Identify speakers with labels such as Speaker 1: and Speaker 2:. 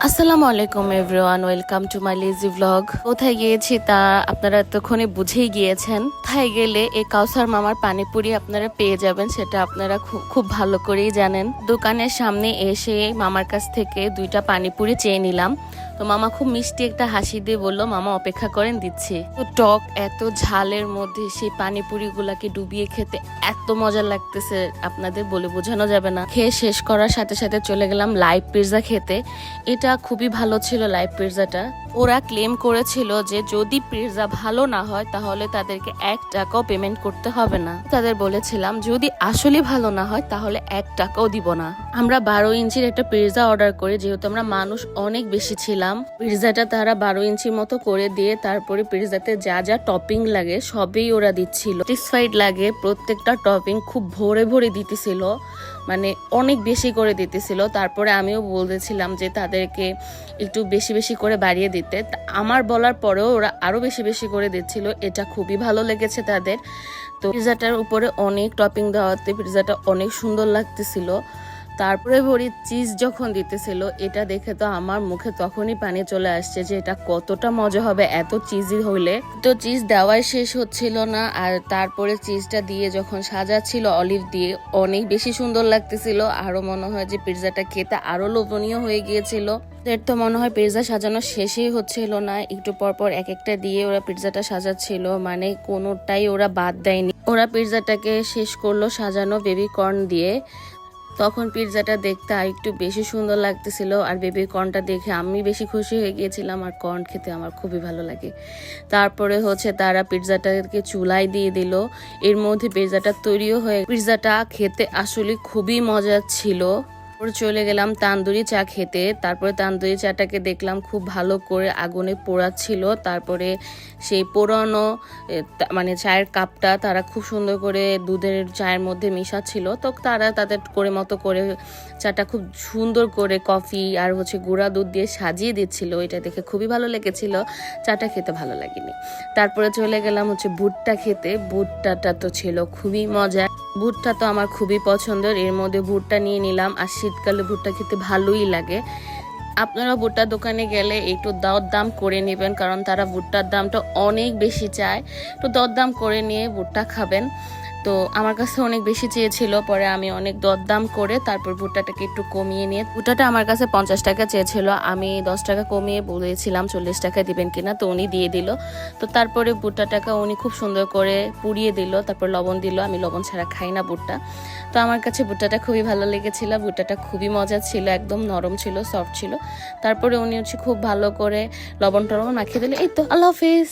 Speaker 1: আসসালামু আলাইকুম everyone, welcome to my lazy blog. কোথায় গিয়েছি তা আপনারা এতক্ষণে বুঝেই গিয়েছেন। কোথায় গেলে এই কাউসার মামার পানিপুরি আপনারা পেয়ে যাবেন সেটা আপনারা খুব ভালো করেই জানেন। দোকানের সামনে এসে মামার কাছ থেকে 2টা পানিপুরি চেয়ে নিলাম। তো মামা খুব মিষ্টি একটা হাসি দিয়ে বললো, মামা অপেক্ষা করেন, দিচ্ছি। তো টক এত ঝালের মধ্যে সেই পানিপুরি গুলাকে ডুবিয়ে খেতে এত মজা লাগতেছে আপনাদের বলে বোঝানো যাবে না। খেয়ে শেষ করার সাথে সাথে চলে গেলাম লাইভ পিৎজা খেতে। এটা খুবই ভালো ছিল লাইভ পিৎজাটা। ওরা ক্লেম করেছিল যে যদি পিৎজা ভালো না হয় তাহলে তাদেরকে 1 টাকাও পেমেন্ট করতে হবে না। তাদের বলেছিলাম যদি আসলে ভালো না হয় তাহলে 1 টাকাও দিব না। আমরা 12 ইঞ্চির একটা পিৎজা অর্ডার করি, যেহেতু আমরা মানুষ অনেক বেশি ছিলাম। পিৎজাটা তারা 12 ইঞ্চির মতো করে দিয়ে তারপরে পিৎজাতে যা যা টপিং লাগে সবই ওরা দিচ্ছিল। স্যাটিসফাইড লাগে, প্রত্যেকটা টপিং খুব ভরে ভরে দিতেছিল, মানে অনেক বেশি করে দিতেছিল। তারপরে আমিও বলতেছিলাম যে তাদেরকে একটু বেশি বেশি করে বাড়িয়ে দিতে। আমার বলার পরেও ওরা আরো বেশি বেশি করে দিচ্ছিল। এটা খুবই ভালো লেগেছে তাদের। তো পিৎজাটার উপরে অনেক টপিং দেওয়াতে পিৎজাটা অনেক সুন্দর লাগতেছিল। তারপরে ভরি চিজ যখন দিতেছিল, এটা দেখে তো আমার মুখে তখনই পানি চলে আসছে যে এটা কতটা মজা হবে এত চিজি হইলে। তো চিজ দেওয়াই শেষ হচ্ছিল না, আর তারপরে চিজটা দিয়ে যখন সাজাচ্ছিল অলিভ দিয়ে, অনেক বেশি সুন্দর লাগতেছিল। আরো মনে হয় যে পিৎজাটা খেতে আরো লোভনীয় হয়ে গিয়েছিল। এর তো মনে হয় পিৎজা সাজানো শেষই হচ্ছিল না, একটু পরপর এক একটা দিয়ে ওরা পিৎজাটা সাজাচ্ছিল, মানে কোনোটাই ওরা বাদ দেয়নি। ওরা পিৎজাটাকে শেষ করলো সাজানো বেবি কর্ন দিয়ে। তখন পিৎজাটা দেখতে আর একটু বেশি সুন্দর লাগতেছিল, আর বেবি কর্নটা দেখে আমি বেশি খুশি হয়ে গিয়েছিলাম। আর কর্ন খেতে আমার খুবই ভালো লাগে। তারপরে তারা পিৎজাটাকে চুলায় দিয়ে দিল। এর মধ্যে পিৎজাটা তৈরিও হয়ে, পিৎজাটা খেতে আসলে খুবই মজা ছিল। চলে গেলাম তান্দুরি চা খেতে। তারপরে তান্দুরি চাটাকে দেখলাম খুব ভালো করে আগুনে পোড়াচ্ছিল। তারপরে সেই পোড়ানো মানে চায়ের কাপটা তারা খুব সুন্দর করে দুধের চায়ের মধ্যে মিশাচ্ছিল। তো তারা তাদের করে মতো করে চাটা খুব সুন্দর করে কফি আর গুঁড়া দুধ দিয়ে সাজিয়ে দিচ্ছিল। এটা দেখে খুবই ভালো লেগেছিল। চাটা খেতে ভালো লাগেনি। তারপরে চলে গেলাম ভুট্টা খেতে। ভুট্টাটা তো ছিল খুবই মজা। ভুট্টা তো আমার খুবই পছন্দের। এর মধ্যে ভুট্টা নিয়ে নিলাম, আর শীতকালে ভুট্টা খেতে ভালোই লাগে। আপনারা ভুট্টার দোকানে গেলে একটু দরদাম করে নেবেন, কারণ তারা ভুট্টার দামটা অনেক বেশি চায়। তো দরদাম করে নিয়ে ভুট্টা খাবেন। তো আমার কাছে অনেক বেশি চেয়েছিল, পরে আমি অনেক দরদাম করে তারপর ভুট্টাটাকে একটু কমিয়ে নিয়ে, ভুট্টাটা আমার কাছে 50 টাকা চেয়েছিল, আমি 10 টাকা কমিয়ে বলেছিলাম 40 টাকা দিবেন কিনা, তো উনি দিয়ে দিল। তো তারপরে ভুট্টাটাকে উনি খুব সুন্দর করে পুড়িয়ে দিল, তারপর লবণ দিল। আমি লবণ ছাড়া খাই না ভুট্টা। তো আমার কাছে ভুট্টাটা খুবই ভালো লেগেছিল। ভুট্টাটা খুবই মজা ছিল, একদম নরম ছিল, সফট ছিল। তারপরে উনি খুব ভালো করে লবণ টবণ মাখিয়ে দিলে। এই তো, আল্লাহ হাফেজ।